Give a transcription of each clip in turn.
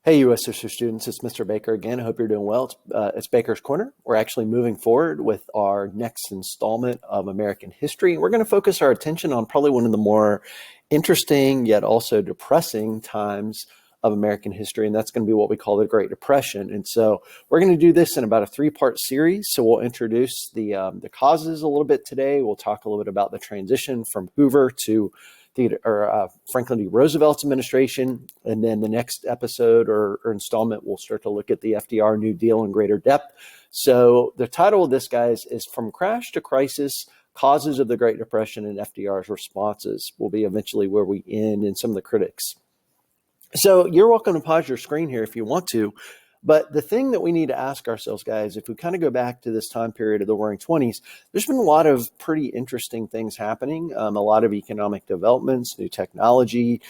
Hey, U.S. history students, it's Mr. Baker again. I hope you're doing well. It's Baker's Corner. We're actually moving forward with our next installment of American history. We're going to focus our attention on probably one of the more interesting yet also depressing times of American history, and that's going to be what we call the Great Depression. And so we're going to do this in about a three-part series. So we'll introduce the causes a little bit today. We'll talk a little bit about the transition from Hoover to Franklin D. Roosevelt's administration. And then the next episode or installment, we'll start to look at the FDR New Deal in greater depth. So the title of this, guys, is From Crash to Crisis, Causes of the Great Depression and FDR's Responses will be eventually where we end and some of the critics. So you're welcome to pause your screen here if you want to. But the thing that we need to ask ourselves, guys, if we kind of go back to this time period of the Roaring '20s, there's been a lot of pretty interesting things happening, a lot of economic developments, new technology.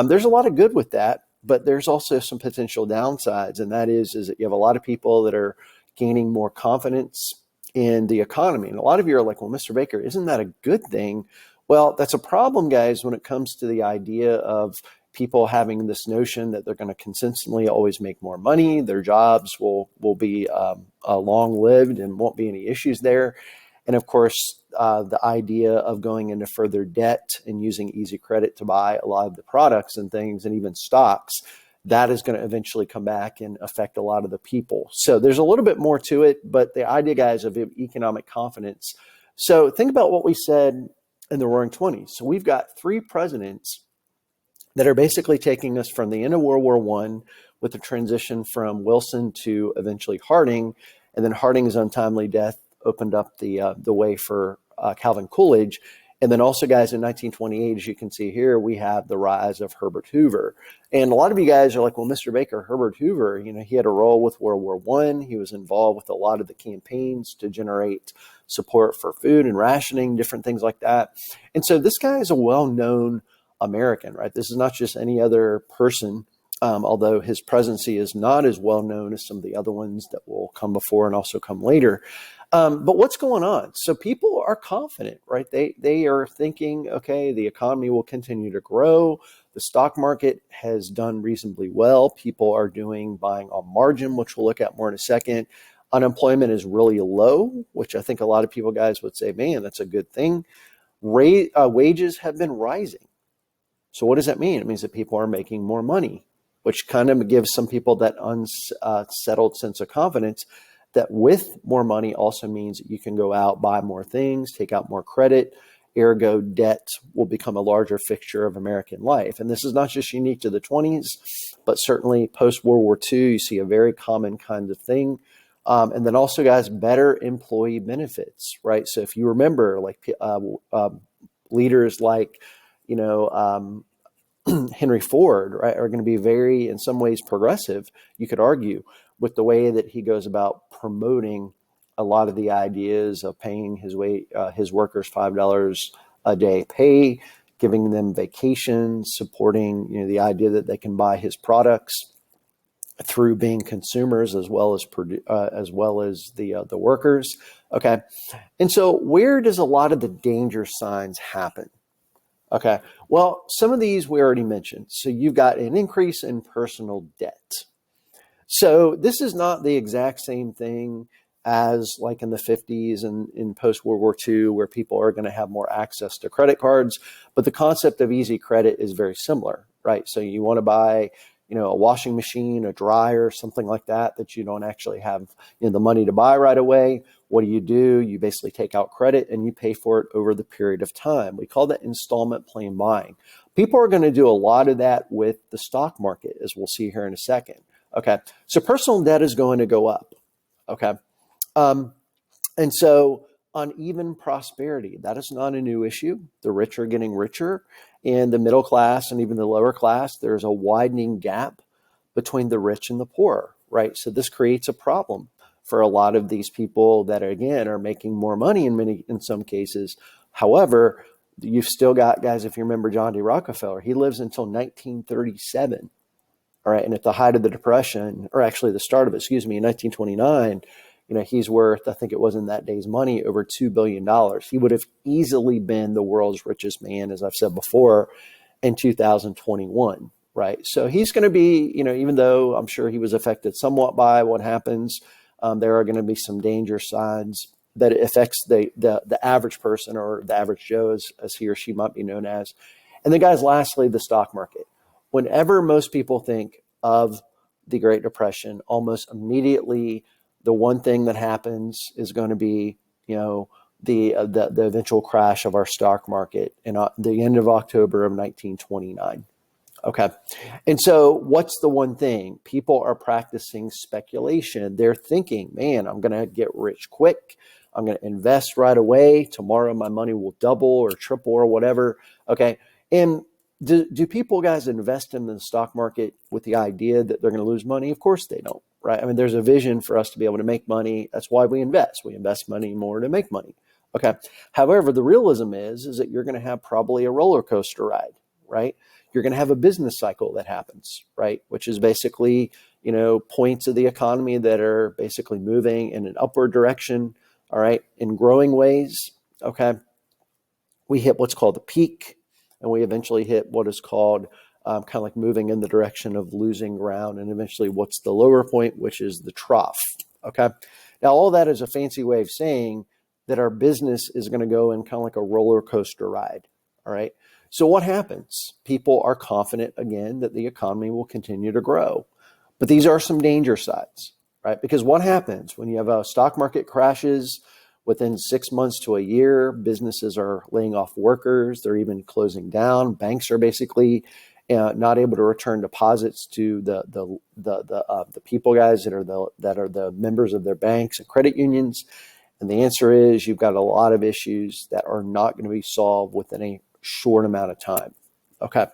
There's a lot of good with that, but there's also some potential downsides, and that is that you have a lot of people that are gaining more confidence in the economy. And a lot of you are like, well, Mr. Baker, isn't that a good thing? Well, that's a problem, guys, when it comes to the idea of people having this notion that they're going to consistently always make more money, their jobs will be long-lived and won't be any issues there. And of course, the idea of going into further debt and using easy credit to buy a lot of the products and things and even stocks, that is going to eventually come back and affect a lot of the people. So there's a little bit more to it, but the idea, guys, of economic confidence. So think about what we said in the Roaring '20s. So we've got three presidents that are basically taking us from the end of World War I with the transition from Wilson to eventually Harding. And then Harding's untimely death opened up the way for Calvin Coolidge. And then also, guys, in 1928, as you can see here, we have the rise of Herbert Hoover. And a lot of you guys are like, well, Mr. Baker, Herbert Hoover, he had a role with World War I. He was involved with a lot of the campaigns to generate support for food and rationing, different things like that. And so this guy is a well-known American, right? This is not just any other person, although his presidency is not as well known as some of the other ones that will come before and also come later. But what's going on? So people are confident, right? They are thinking, okay, the economy will continue to grow. The stock market has done reasonably well. People are buying on margin, which we'll look at more in a second. Unemployment is really low, which I think a lot of people, guys, would say, man, that's a good thing. Wages have been rising. So what does that mean? It means that people are making more money, which kind of gives some people that unsettled sense of confidence that with more money also means that you can go out, buy more things, take out more credit, ergo debt will become a larger fixture of American life. And this is not just unique to the '20s, but certainly post-World War II, you see a very common kind of thing. And then also, guys, better employee benefits, right? So if you remember, like leaders like Henry Ford, right, are going to be very, in some ways, progressive, you could argue, with the way that he goes about promoting a lot of the ideas of paying his workers $5 a day pay, giving them vacations, supporting the idea that they can buy his products through being consumers as well as the workers. Okay, and so where does a lot of the danger signs happen? Okay, well, some of these we already mentioned. So you've got an increase in personal debt. So this is not the exact same thing as like in the 50s and in post-World War II, where people are going to have more access to credit cards. But the concept of easy credit is very similar, right? So you want to buy a washing machine, a dryer, something like that you don't actually have the money to buy right away. What do? You basically take out credit and you pay for it over the period of time. We call that installment plan buying. People are going to do a lot of that with the stock market, as we'll see here in a second. Okay, so personal debt is going to go up. Okay, and so uneven prosperity, that is not a new issue. The rich are getting richer, and the middle class and even the lower class, there's a widening gap between the rich and the poor, right? So this creates a problem for a lot of these people that, again, are making more money in some cases. However, you've still got, guys, if you remember John D. Rockefeller, he lives until 1937. All right, and at the height of the Depression, or actually the start of it, in 1929, he's worth, I think it was in that day's money, over $2 billion. He would have easily been the world's richest man, as I've said before, in 2021. right? So he's going to be, even though I'm sure he was affected somewhat by what happens, there are going to be some danger signs that it affects the average person, or the average Joe, as he or she might be known as. And then, guys, lastly, the stock market. Whenever most people think of the Great Depression, almost immediately the one thing that happens is going to be, the eventual crash of our stock market in the end of October of 1929. Okay. And so what's the one thing? People are practicing speculation. They're thinking, man, I'm going to get rich quick. I'm going to invest right away. Tomorrow my money will double or triple or whatever. Okay. And do people, guys, invest in the stock market with the idea that they're going to lose money? Of course they don't, right? I mean, there's a vision for us to be able to make money. That's why we invest. We invest money more to make money. Okay. However, the realism is that you're going to have probably a roller coaster ride, right? You're going to have a business cycle that happens, right? Which is basically, points of the economy that are basically moving in an upward direction, all right, in growing ways. Okay. We hit what's called the peak, and we eventually hit what is called kind of like moving in the direction of losing ground, and eventually what's the lower point, which is the trough. Okay. Now, all that is a fancy way of saying that our business is going to go in kind of like a roller coaster ride. All right. So what happens? People are confident again that the economy will continue to grow. But these are some danger sides, right? Because what happens when you have a stock market crashes within 6 months to a year? Businesses are laying off workers. They're even closing down. Banks are basically not able to return deposits to the people, guys, that are the members of their banks and credit unions. And the answer is you've got a lot of issues that are not going to be solved within a short amount of time. Okay.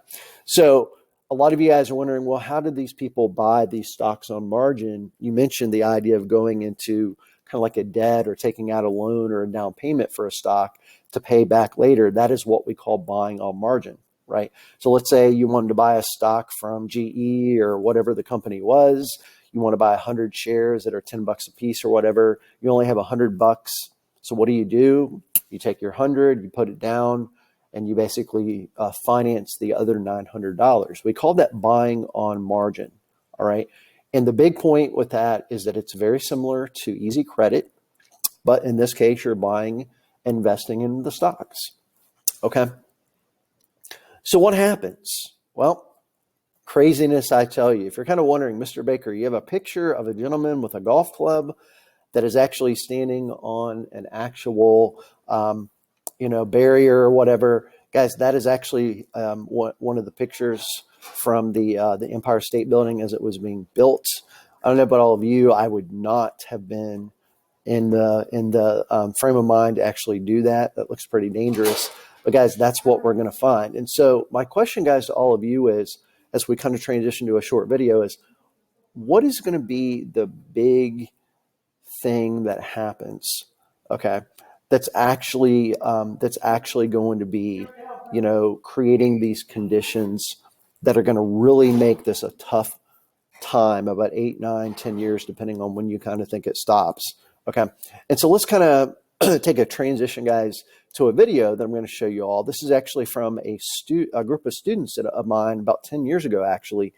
So a lot of you guys are wondering, well, how did these people buy these stocks on margin? You mentioned the idea of going into kind of like a debt or taking out a loan or a down payment for a stock to pay back later. That is what we call buying on margin, right? So let's say you wanted to buy a stock from GE or whatever the company was. You want to buy 100 shares that are $10 a piece or whatever. You only have $100. So what do? You take your 100, you put it down, and you basically finance the other $900. We call that buying on margin. All right. And the big point with that is that it's very similar to easy credit, but in this case, you're investing in the stocks. Okay. So what happens? Well, craziness, I tell you. If you're kind of wondering, Mr. Baker, you have a picture of a gentleman with a golf club that is actually standing on an actual barrier or whatever. Guys, that is actually one of the pictures from the Empire State Building as it was being built. I don't know about all of you. I would not have been in the frame of mind to actually do that. That looks pretty dangerous. But guys, that's what we're going to find. And so my question, guys, to all of you is, as we kind of transition to a short video, is what is going to be the big thing that happens? Okay. That's actually going to be, creating these conditions that are going to really make this a tough time, about 8, 9, 10 years, depending on when you kind of think it stops. Okay. And so let's kind of take a transition, guys, to a video that I'm going to show you all. This is actually from a group of students of mine about 10 years ago, actually,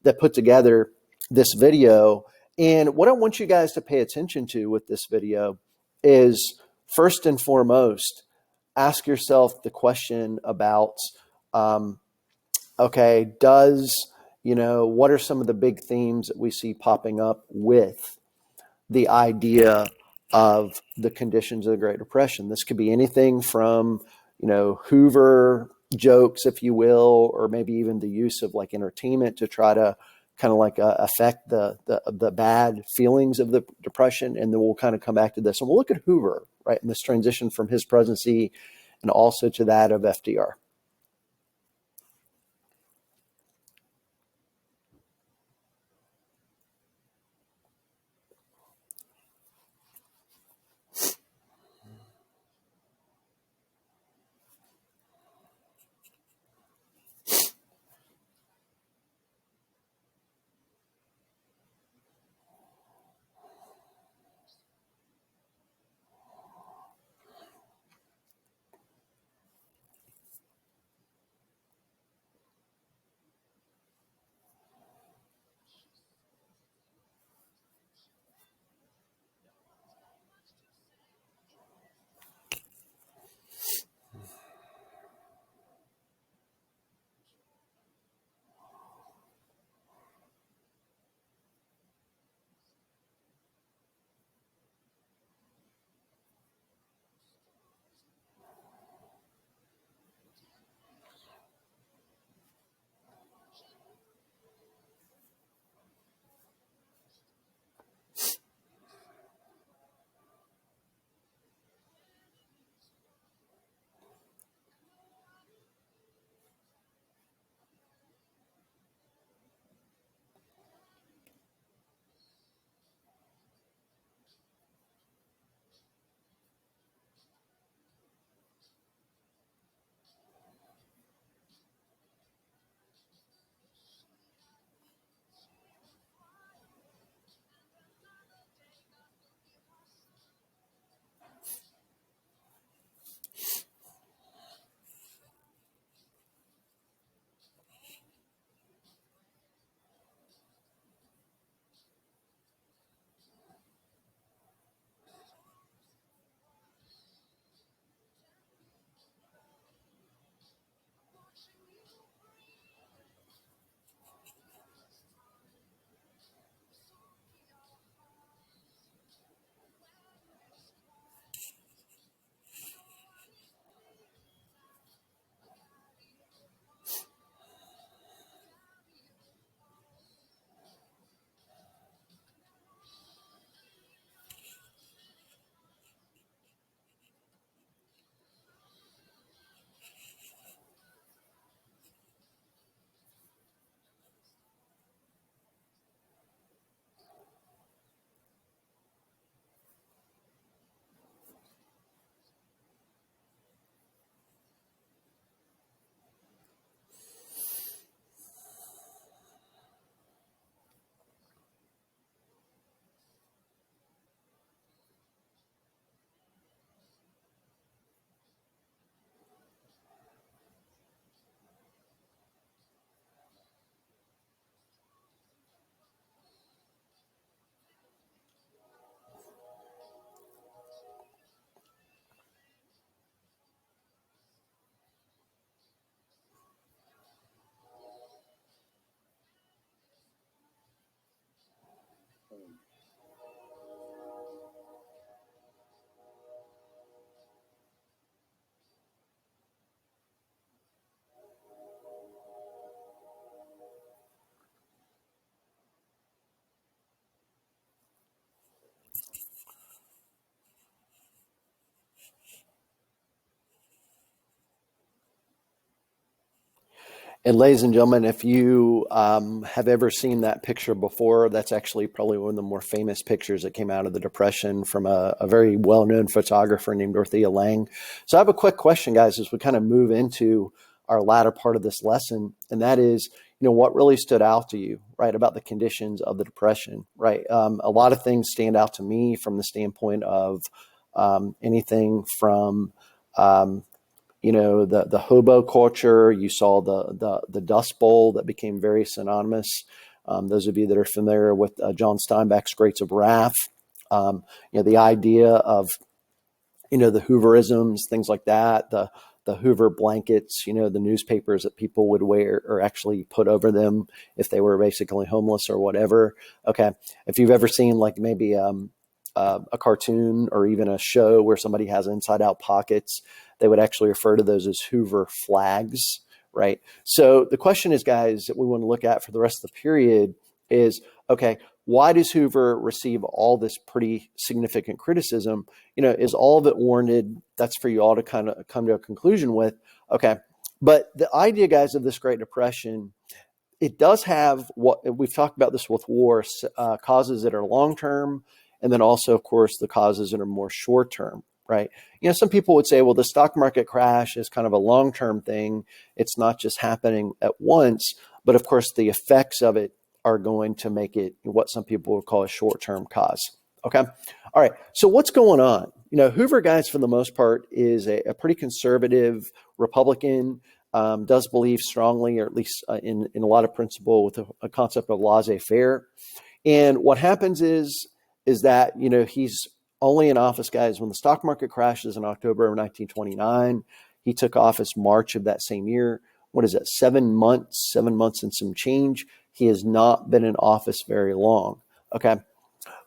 that put together this video. And what I want you guys to pay attention to with this video is, first and foremost, ask yourself the question about, okay, what are some of the big themes that we see popping up with the idea of the conditions of the Great Depression? This could be anything from, Hoover jokes, if you will, or maybe even the use of like entertainment to try to kind of like affect the bad feelings of the Depression. And then we'll kind of come back to this. And we'll look at Hoover, right, in this transition from his presidency and also to that of FDR. And ladies and gentlemen, if you have ever seen that picture before, that's actually probably one of the more famous pictures that came out of the Depression from a very well-known photographer named Dorothea Lange. So I have a quick question, guys, as we kind of move into our latter part of this lesson, and that is, what really stood out to you, right, about the conditions of the Depression, right? A lot of things stand out to me from the standpoint of anything from the hobo culture. You saw the Dust Bowl that became very synonymous. Those of you that are familiar with John Steinbeck's Greats of Wrath, the idea of, the Hooverisms, things like that, the Hoover blankets, the newspapers that people would wear or actually put over them if they were basically homeless or whatever. Okay. If you've ever seen like maybe a cartoon or even a show where somebody has inside out pockets, they would actually refer to those as Hoover flags, right? So the question is, guys, that we want to look at for the rest of the period is, okay, why does Hoover receive all this pretty significant criticism? Is all of it warranted? That's for you all to kind of come to a conclusion with. Okay. But the idea, guys, of this Great Depression, it does have what we've talked about this with war, causes that are long-term, and then also, of course, the causes that are more short-term, right? Some people would say, well, the stock market crash is kind of a long-term thing. It's not just happening at once, but of course, the effects of it are going to make it what some people would call a short-term cause. Okay. All right. So what's going on? Hoover, guys, for the most part, is a pretty conservative Republican, does believe strongly, or at least in a lot of principle, with a concept of laissez-faire. And what happens is that, he's only in office, guys, when the stock market crashes in October of 1929. He took office March of that same year. What is that? 7 months and some change. He has not been in office very long. Okay.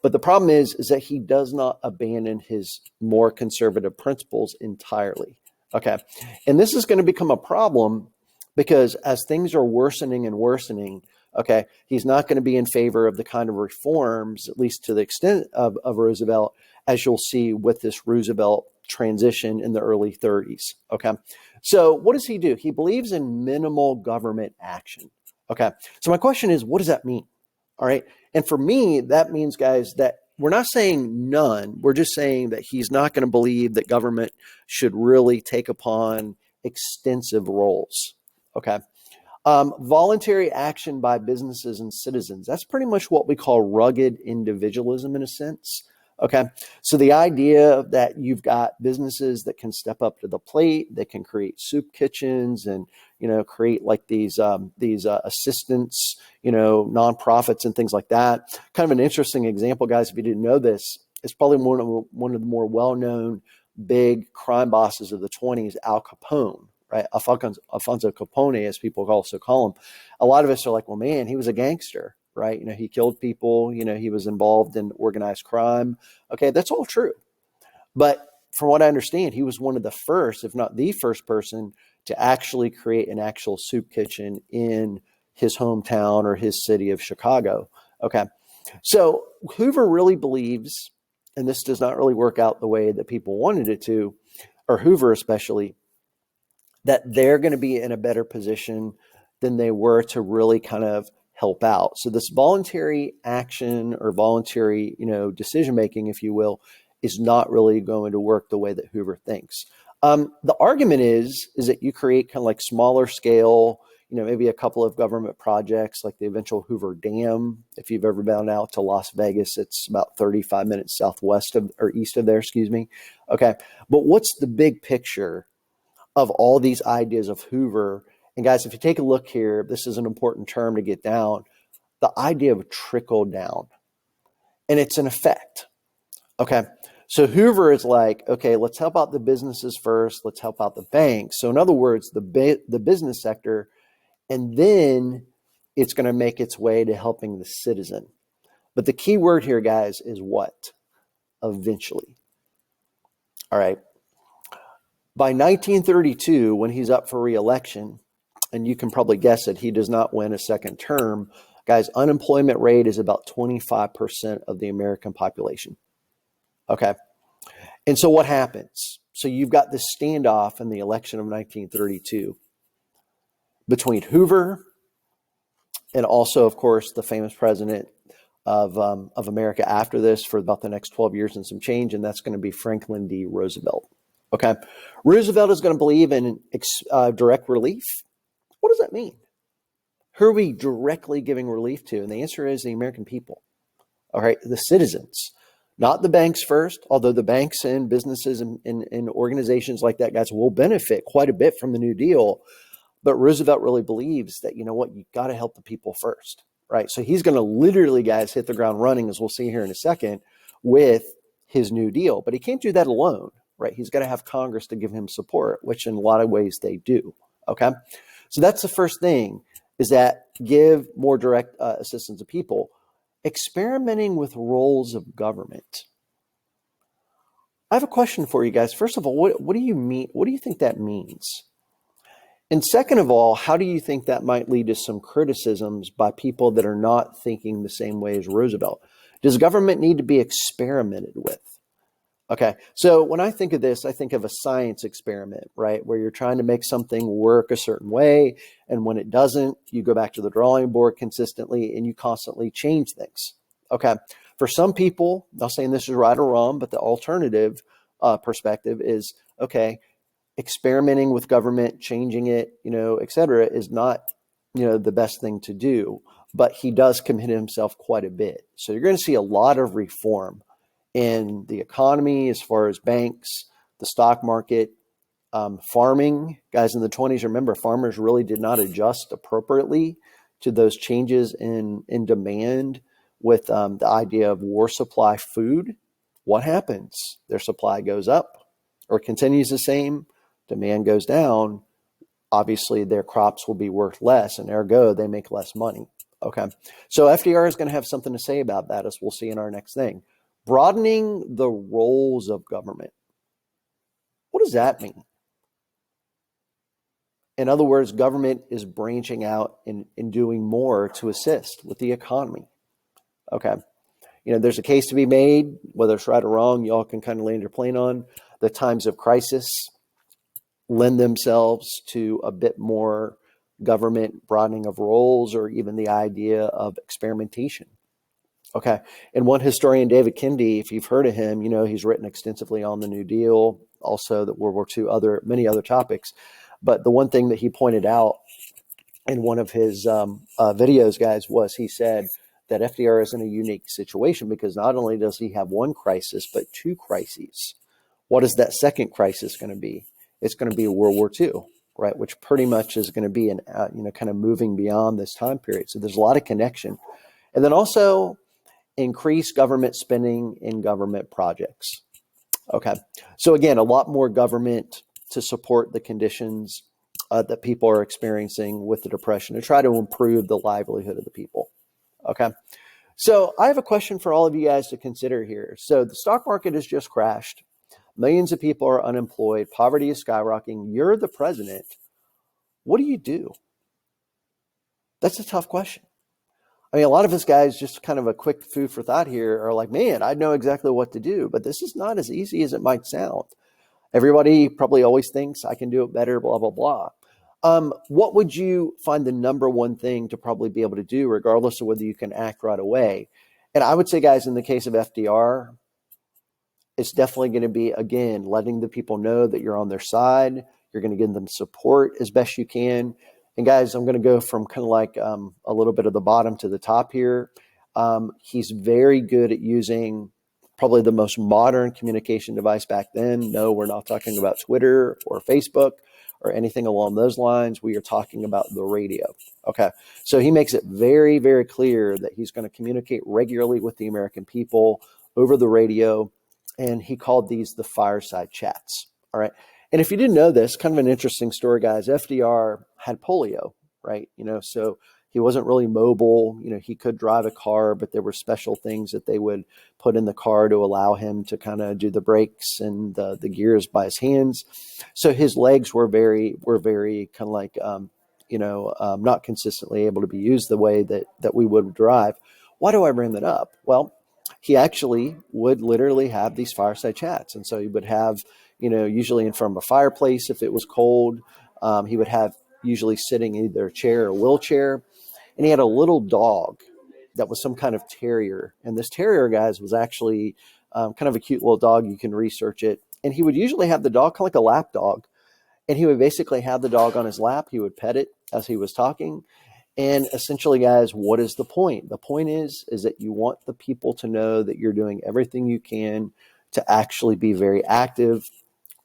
But the problem is that he does not abandon his more conservative principles entirely. Okay. And this is going to become a problem because as things are worsening and worsening, okay, he's not going to be in favor of the kind of reforms, at least to the extent of Roosevelt, as you'll see with this Roosevelt transition in the early 30s. Okay. So what does he do? He believes in minimal government action. Okay. So my question is, what does that mean? All right. And for me, that means, guys, that we're not saying none. We're just saying that he's not going to believe that government should really take upon extensive roles. Okay. Voluntary action by businesses and citizens. That's pretty much what we call rugged individualism in a sense. Okay. So the idea that you've got businesses that can step up to the plate, that can create soup kitchens and, create like these assistants, nonprofits and things like that. Kind of an interesting example, guys, if you didn't know this, it's probably one of the more well-known big crime bosses of the 20s, Al Capone. Right, Alfonso Capone, as people also call him. A lot of us are like, well, man, he was a gangster, right? He killed people. He was involved in organized crime. Okay, that's all true. But from what I understand, he was one of the first, if not the first person, to actually create an actual soup kitchen in his hometown or his city of Chicago. Okay, so Hoover really believes, and this does not really work out the way that people wanted it to, or Hoover especially, that they're going to be in a better position than they were to really kind of help out. So this voluntary action or voluntary, decision-making, if you will, is not really going to work the way that Hoover thinks. The argument is that you create kind of like smaller scale, maybe a couple of government projects like the eventual Hoover Dam. If you've ever been out to Las Vegas, it's about 35 minutes southwest of, or east of there, excuse me. Okay. But what's the big picture of all these ideas of Hoover? And guys, if you take a look here, this is an important term to get down, the idea of trickle down. And it's an effect. Okay. So Hoover is like, okay, let's help out the businesses first. Let's help out the banks. So in other words, the business sector, and then it's going to make its way to helping the citizen. But the key word here, guys, is what? Eventually. All right. By 1932, when he's up for re-election, and you can probably guess it, he does not win a second term, guys, unemployment rate is about 25% of the American population. Okay. And so what happens? So you've got this standoff in the election of 1932. between Hoover and also, of course, the famous president of America after this for about the next 12 years and some change, and that's going to be Franklin D. Roosevelt. Okay, Roosevelt is going to believe in direct relief. What does that mean? Who are we directly giving relief to? And the answer is the American people. All right, the citizens, not the banks first, although the banks and businesses and organizations like that, guys, will benefit quite a bit from the New Deal. But Roosevelt really believes that, you know what, you got to help the people first, right? So he's going to literally, guys, hit the ground running, as we'll see here in a second, with his New Deal. But he can't do that alone, right? He's got to have Congress to give him support, which in a lot of ways they do, okay? So that's the first thing, is that give more direct assistance to people. Experimenting with roles of government. I have a question for you guys. First of all, what do you mean? What do you think that means? And second of all, how do you think that might lead to some criticisms by people that are not thinking the same way as Roosevelt? Does government need to be experimented with? Okay, so when I think of this, I think of a science experiment, right? Where you're trying to make something work a certain way, and when it doesn't, you go back to the drawing board consistently and you constantly change things. Okay, for some people, not saying this is right or wrong, but the alternative perspective is, okay, experimenting with government, changing it, et cetera, is not, the best thing to do. But he does commit himself quite a bit. So you're going to see a lot of reform in the economy, as far as banks, the stock market, farming. Guys, in the 20s, remember, farmers really did not adjust appropriately to those changes in demand with the idea of war supply food. What happens? Their supply goes up or continues the same. Demand goes down. Obviously, their crops will be worth less, and ergo, they make less money. Okay, so FDR is going to have something to say about that, as we'll see in our next thing. Broadening the roles of government. What does that mean? In other words, government is branching out and doing more to assist with the economy. Okay, there's a case to be made, whether it's right or wrong, y'all can kind of land your plane on. The times of crisis lend themselves to a bit more government broadening of roles, or even the idea of experimentation. Okay. And one historian, David Kennedy, if you've heard of him, he's written extensively on the New Deal, also the World War II, many other topics. But the one thing that he pointed out in one of his videos, guys, was he said that FDR is in a unique situation because not only does he have one crisis, but two crises. What is that second crisis going to be? It's going to be World War II, right? Which pretty much is going to be kind of moving beyond this time period. So there's a lot of connection. And then also increase government spending in government projects. Okay. So again, a lot more government to support the conditions that people are experiencing with the Depression, to try to improve the livelihood of the people. Okay. So I have a question for all of you guys to consider here. So the stock market has just crashed. Millions of people are unemployed. Poverty is skyrocketing. You're the president. What do you do? That's a tough question. I mean, a lot of us guys, just kind of a quick food for thought here, are like, man, I know exactly what to do, but this is not as easy as it might sound. Everybody probably always thinks I can do it better, blah, blah, blah. What would you find the number one thing to probably be able to do, regardless of whether you can act right away? And I would say, guys, in the case of FDR, it's definitely going to be, again, letting the people know that you're on their side. You're going to give them support as best you can. And guys, I'm going to go from kind of like a little bit of the bottom to the top here. He's very good at using probably the most modern communication device back then. No, we're not talking about Twitter or Facebook or anything along those lines. We are talking about the radio. Okay. So he makes it very, very clear that he's going to communicate regularly with the American people over the radio. And he called these the fireside chats. All right. And if you didn't know this, kind of an interesting story, guys, FDR had polio, right? So he wasn't really mobile. He could drive a car, but there were special things that they would put in the car to allow him to kind of do the brakes and the gears by his hands. So his legs were very kind of like, not consistently able to be used the way that we would drive. Why do I bring that up? Well, he actually would literally have these fireside chats. And so he would have, usually in front of a fireplace if it was cold. He would have usually sitting in either a chair or wheelchair. And he had a little dog that was some kind of terrier. And this terrier, guys, was actually kind of a cute little dog. You can research it. And he would usually have the dog kind of like a lap dog. And he would basically have the dog on his lap. He would pet it as he was talking. And essentially, guys, what is the point? The point is that you want the people to know that you're doing everything you can to actually be very active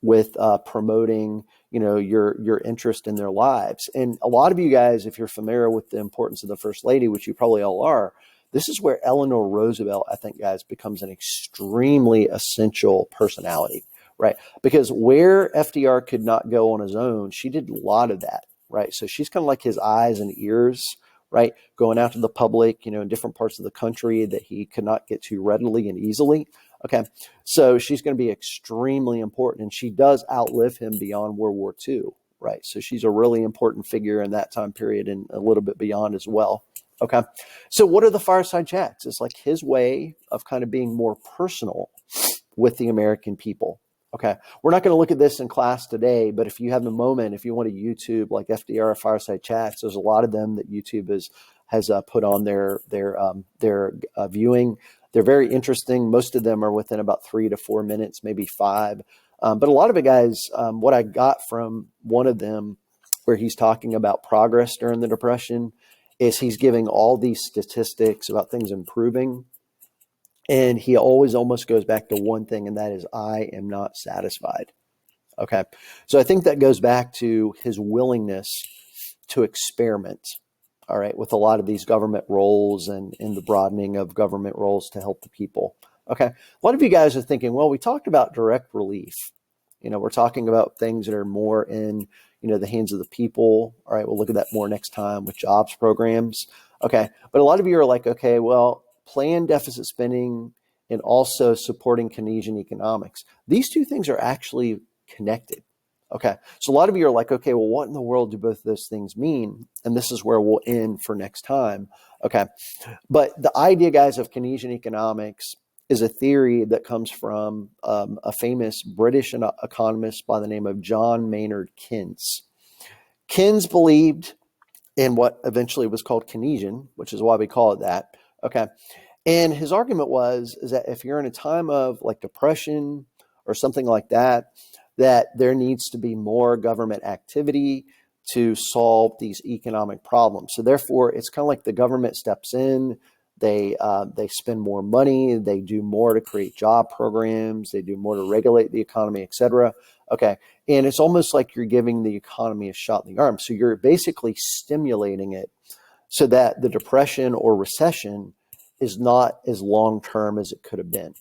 with promoting, your interest in their lives. And a lot of you guys, if you're familiar with the importance of the First Lady, which you probably all are, this is where Eleanor Roosevelt, I think, guys, becomes an extremely essential personality, right? Because where FDR could not go on his own, she did a lot of that, right? So she's kind of like his eyes and ears, right? Going out to the public, in different parts of the country that he could not get to readily and easily. Okay, so she's going to be extremely important, and she does outlive him beyond World War II, right? So she's a really important figure in that time period and a little bit beyond as well. Okay, so what are the fireside chats? It's like his way of kind of being more personal with the American people. Okay, we're not going to look at this in class today, but if you have the moment, if you want to YouTube like FDR fireside chats, there's a lot of them that YouTube has put on their viewing. They're very interesting. Most of them are within about 3 to 4 minutes, maybe 5. But a lot of it, guys, what I got from one of them where he's talking about progress during the Depression is he's giving all these statistics about things improving. And he always almost goes back to one thing, and that is, I am not satisfied. Okay. So I think that goes back to his willingness to experiment. All right, with a lot of these government roles and the broadening of government roles to help the people. Okay, a lot of you guys are thinking, well, we talked about direct relief. We're talking about things that are more in, the hands of the people. All right, we'll look at that more next time with jobs programs. Okay, but a lot of you are like, okay, well, planned deficit spending and also supporting Keynesian economics. These two things are actually connected. Okay, so a lot of you are like, okay, well, what in the world do both of those things mean? And this is where we'll end for next time. Okay, but the idea, guys, of Keynesian economics is a theory that comes from a famous British economist by the name of John Maynard Keynes. Keynes believed in what eventually was called Keynesian, which is why we call it that. Okay, and his argument is that if you're in a time of like depression or something like that, that there needs to be more government activity to solve these economic problems. So therefore, it's kind of like the government steps in, they spend more money, they do more to create job programs, they do more to regulate the economy, et cetera. Okay, and it's almost like you're giving the economy a shot in the arm. So you're basically stimulating it so that the depression or recession is not as long-term as it could have been.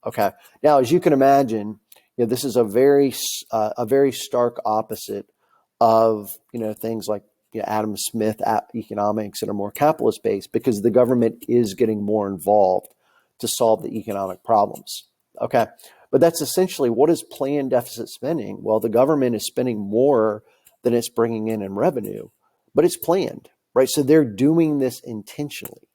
Okay, now as you can imagine, this is a very stark opposite of things like Adam Smith economics that are more capitalist based, because the government is getting more involved to solve the economic problems. Okay, but that's essentially what is planned deficit spending. Well, the government is spending more than it's bringing in revenue, but it's planned, right? So they're doing this intentionally.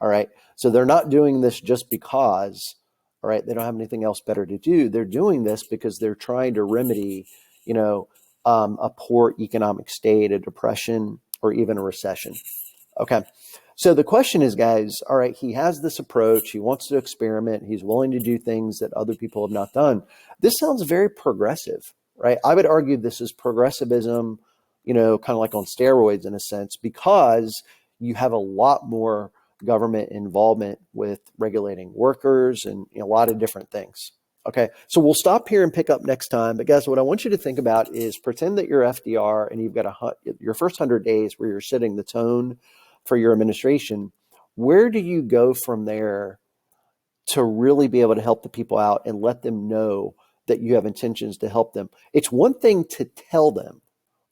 All right, so they're not doing this just because. All right, they don't have anything else better to do. They're doing this because they're trying to remedy, a poor economic state, a depression, or even a recession. Okay, so the question is, guys, all right, he has this approach. He wants to experiment. He's willing to do things that other people have not done. This sounds very progressive, right? I would argue this is progressivism, kind of like on steroids in a sense, because you have a lot more government involvement with regulating workers and a lot of different things. Okay, so we'll stop here and pick up next time. But guys, what I want you to think about is pretend that you're FDR and you've got your first 100 days where you're setting the tone for your administration. Where do you go from there to really be able to help the people out and let them know that you have intentions to help them? It's one thing to tell them,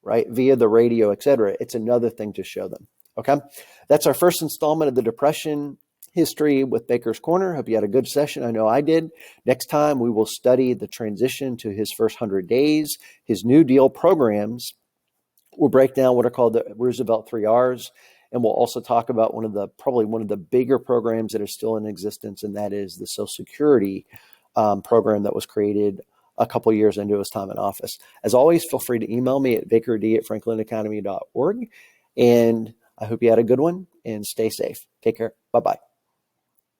right, via the radio, et cetera. It's another thing to show them. Okay, that's our first installment of the Depression history with Baker's Corner. Hope you had a good session. I know I did. Next time, we will study the transition to his first 100 days, his New Deal programs. We'll break down what are called the Roosevelt 3 Rs, and we'll also talk about probably one of the bigger programs that are still in existence, and that is the Social Security program that was created a couple years into his time in office. As always, feel free to email me at vickerd@franklinacademy.org. And I hope you had a good one and stay safe. Take care. Bye-bye.